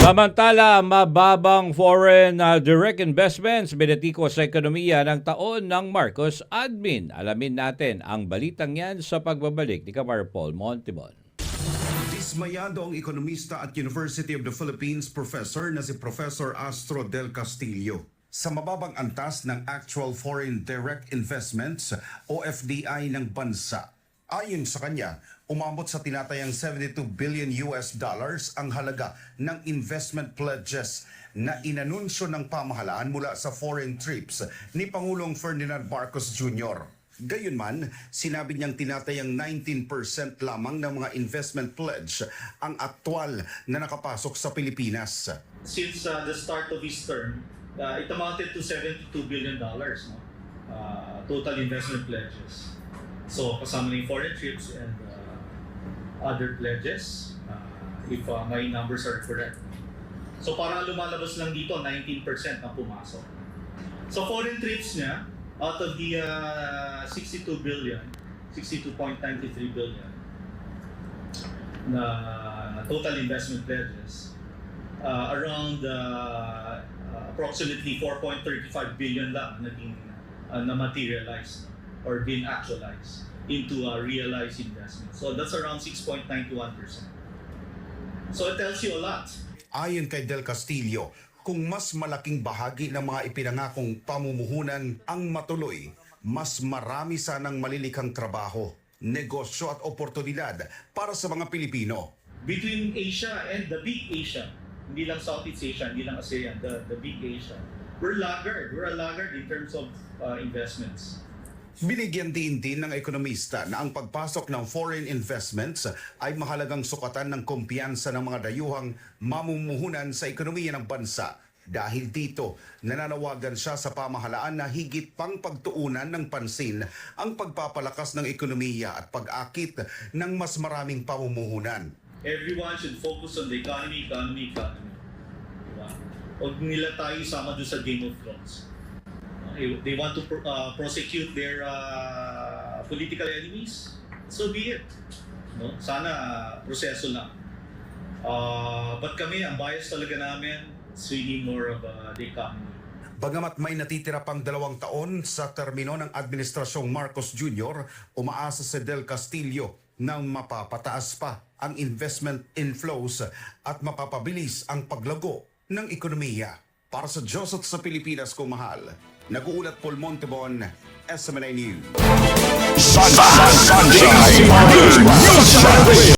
Samantala, mababang foreign direct investments binatiko sa ekonomiya ng taon ng Marcos Admin. Alamin natin ang balitang yan sa pagbabalik ni Kamar Paul Montibon. Dismayado ang ekonomista at University of the Philippines professor na si Professor Astro Del Castillo sa mababang antas ng Actual Foreign Direct Investments o FDI ng bansa. Ayon sa kanya, umabot sa tinatayang 72 billion US dollars ang halaga ng investment pledges na inanunsyo ng pamahalaan mula sa foreign trips ni Pangulong Ferdinand Marcos Jr. Gayunman, sinabi niyang tinatayang 19% lamang ng mga investment pledge ang aktwal na nakapasok sa Pilipinas. Since the start of his term, it amounted to $72 billion, no? Total investment pledges. So kasama na yung foreign trips and other pledges, if my numbers are correct. So parang lumalabas lang dito, 19% ang pumasok. So foreign trips niya, out of the 62 billion, 62.93 billion na total investment pledges, around approximately 4.35 billion lang naging na materialized or been actualized into a realized investment. So that's around 6.91%. So it tells you a lot. Ayon kay Del Castillo, kung mas malaking bahagi ng mga ipinangakong pamumuhunan ang matuloy, mas marami sanang malilikhang trabaho, negosyo at oportunidad para sa mga Pilipino. Between Asia and the big Asia, hindi lang Southeast Asia, hindi lang ASEAN, the big Asia, we're a laggard in terms of investments. Binigyan din ng ekonomista na ang pagpasok ng foreign investments ay mahalagang sukatan ng kumpiyansa ng mga dayuhang mamumuhunan sa ekonomiya ng bansa. Dahil dito, nananawagan siya sa pamahalaan na higit pang pagtuunan ng pansin ang pagpapalakas ng ekonomiya at pag-akit ng mas maraming pamumuhunan. Everyone should focus on the economy. Diba? Huwag nila tayo isama doon sa Game of Thrones. They want to prosecute their political enemies, so be it. No? Sana proseso lang. But kami, ang bias talaga namin, swinging more of the economy. Bagamat may natitira pang 2 taon sa termino ng Administrasyong Marcos Jr., umaasa si Del Castillo na mapapataas pa ang investment inflows at mapapabilis ang paglago ng ekonomiya. Para sa Diyos at sa Pilipinas kong mahal, nag-uulat Paul Montibon, SMNI News. Sunshine News.